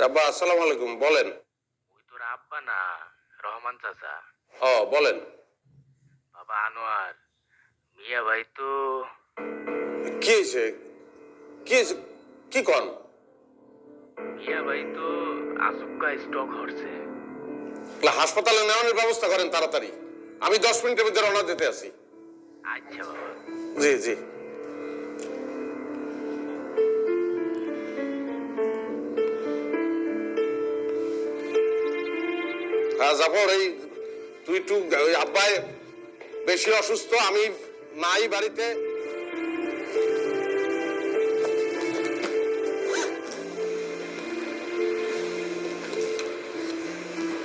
আব্বা আসসালামু আলাইকুম, বলেন। ওই তোর আব্বা না, রহমান চাচা। ও বলেন। বাবা আনোয়ার, মিয়া ভাই তো কি হয়েছে? কি হয়েছে? কি কন? মিয়া ভাই তো আচমকা স্ট্রোক হচ্ছে। হাসপাতালে নেওয়ানোর ব্যবস্থা করেন তাড়াতাড়ি। আমি 10 মিনিটের মধ্যে রওনা দিতে আছি। আচ্ছা বাবা। জি জি। হ্যাঁ জাফর, এই তুই একটু ওই আব্বাই বেশি অসুস্থ, আমি নাই বাড়িতে।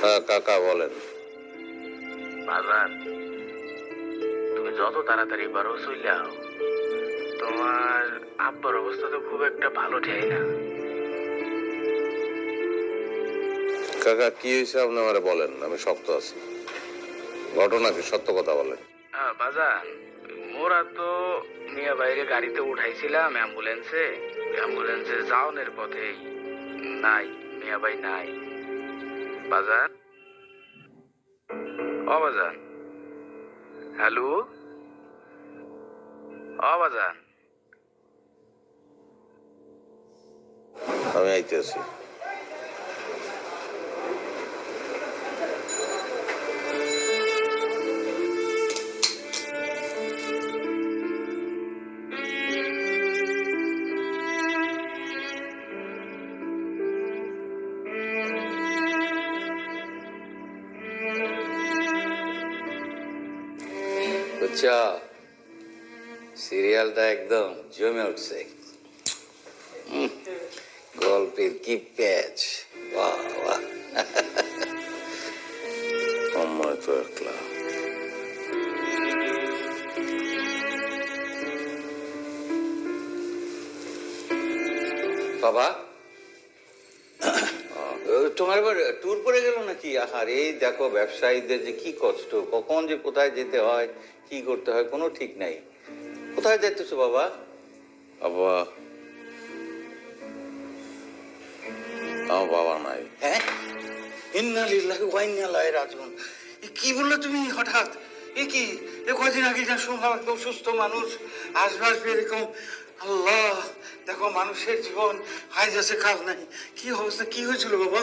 হ্যাঁ কাকা বলেন। বাজান, তুমি যত তাড়াতাড়ি পারো চলে যাও। তোমার আব্বার অবস্থা তো খুব একটা ভালো ঠেই না। কাকা কি হয়েছে আপনি আমারে বলেন, আমি শক্ত আছি। ঘটনা কি, সত্য কথা বলেন। হ্যাঁ বাজান, মোরা তো মিয়া ভাইরে গাড়িতে উঠাইছিলাম অ্যাম্বুলেন্সে। অ্যাম্বুলেন্সে যাওনের পথেই নাই, মিয়া ভাই নাই। বাজান, ও বাজান, হ্যালো, ও বাজান। আমি আইতেছি। বুঝছো, সিরিয়ালটা একদম জমে উঠছে। গল্পের কি প্যাচ! বাহ বাহ। আমার তো একলা। বাবা, তোমার এবার ট্যুর পড়ে গেল নাকি? আহার, এই দেখো ব্যবসায়ীদের যে কি কষ্ট, কখন যে কোথায় যেতে হয়, কি করতে হয়, কোনো ঠিক নাই। কোথায় যাইতেছো বাবা? আব্বা, আমার বাবা নাই। হ্যাঁ, ইন্না লিল্লাহি ওয়া ইন্না ইলাইহি রাজিউন। কি বললে তুমি হঠাৎ? এ কি, এ কদিন আগে যা শুনলাম একদম সুস্থ মানুষ, আসবে এরকম। আল্লাহ, দেখো মানুষের জীবন আজ আছে কাল নাই। কি অবস্থা, কি হয়েছিল বাবা?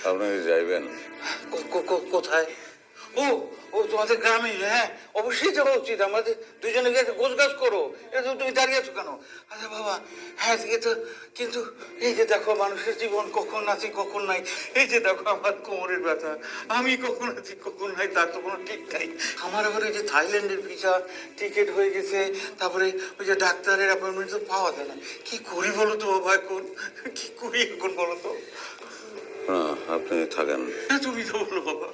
আপনি কি যাইবেন? কোথায়? ও, ও তোমাদের গ্রামে? হ্যাঁ, অবশ্যই যাওয়া উচিত। আমাদের দুজনে গিয়ে গোছ গাছ করো। এটা তুমি দাঁড়িয়ে আছো কেন? আরে বাবা, হ্যাঁ এ তো, কিন্তু এই যে দেখো মানুষের জীবন কখন আছে কখন নাই। এই যে দেখো আমার কোমরের ব্যথা, আমি কখন আছি কখন নাই তার তো কোনো ঠিক নাই। আমার আবার ওই যে থাইল্যান্ডের ভিসা টিকিট হয়ে গেছে, তারপরে ওই যে ডাক্তারের অ্যাপয়েন্টমেন্ট তো পাওয়া যায় না। কি করি বলো তো বাবা এখন, কি করি এখন বলো তো? হ্যাঁ আপনি থাকেন। হ্যাঁ তুমি তো বলো বাবা।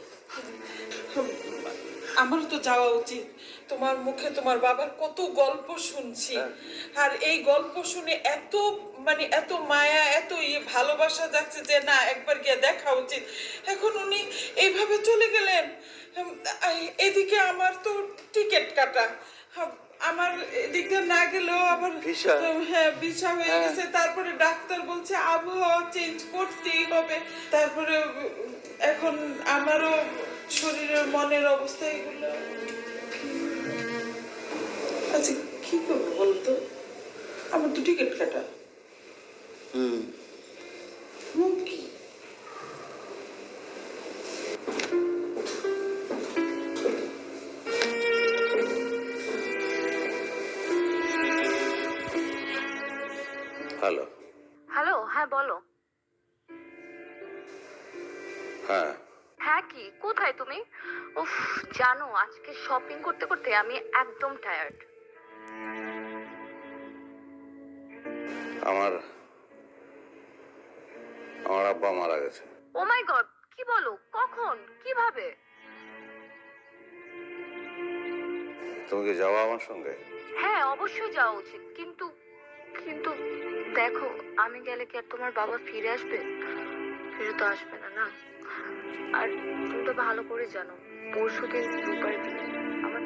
আমারও তো যাওয়া উচিত। তোমার মুখে তোমার বাবার কত গল্প শুনছি, আর এই গল্প শুনে এত এত মায়া, এত ভালোবাসা যাচ্ছে যে না একবার গিয়ে দেখা উচিত। এখন উনি এইভাবে চলে গেলেন। এদিকে আমার তো টিকিট কাটা, আমার এদিক দিয়ে না গেলেও আবার ভিসা? হ্যাঁ ভিসা হয়ে গেছে। তারপরে ডাক্তার বলছে আবহাওয়া চেঞ্জ করতেই হবে। তারপরে এখন আমারও শরীরের মনের অবস্থা এগুলো। আচ্ছা কি করবো বলতো, আমার তো টিকিট কাটা। কি হ্যালো। হ্যালো, হ্যাঁ বলো। হ্যাঁ হ্যাঁ কি, কোথায় তুমি? উফ, জানো আজকে শপিং করতে করতে আমি একদম টায়ার্ড। আমার আমার আব্বা মারা গেছে। ও মাই গড, কি বলো? কখন, কিভাবে? তুমি কি যাওয়া আমার সঙ্গে? হ্যাঁ অবশ্যই যাওয়া উচিত, কিন্তু কিন্তু দেখো, আমি গেলে কি আর তোমার বাবা ফিরে আসবে? ফিরে তো আসবে না, না? আর তুমি তো ভালো করে জানো পরশুদিন রূপার বিয়ে, আমার